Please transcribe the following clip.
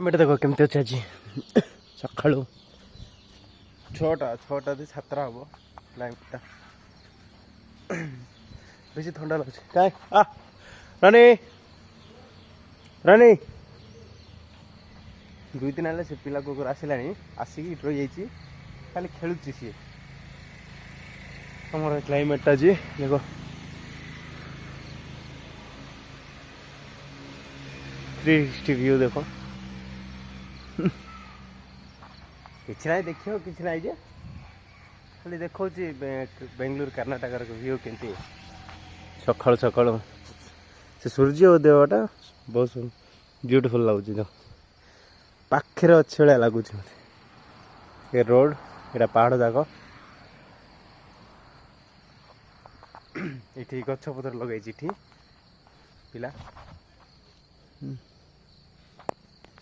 climate देखो केमती अच्छे आज सका 6टा 7टा हम क्लाइमेटा बेसी थंडा लगे कहीं रानी रानी 2 दिन है से पिला कुकुर आसला आसिक रही जाइए खाली खेलुची सी हमारा क्लाइमेटा जी देखो थ्री सिक्सटी व्यू देखो किसी ना देखियो किसी ना जे खाली देखो बेंगलुरु कर्नाटक व्यू केमती सकाल सकाल से सूर्य उदयटा बहुत ब्यूटीफुल लगुच तो पाखे अच्छे भाया लगुच मत ये रोड ये पहाड़ जाक ये गछपतर लगे पिला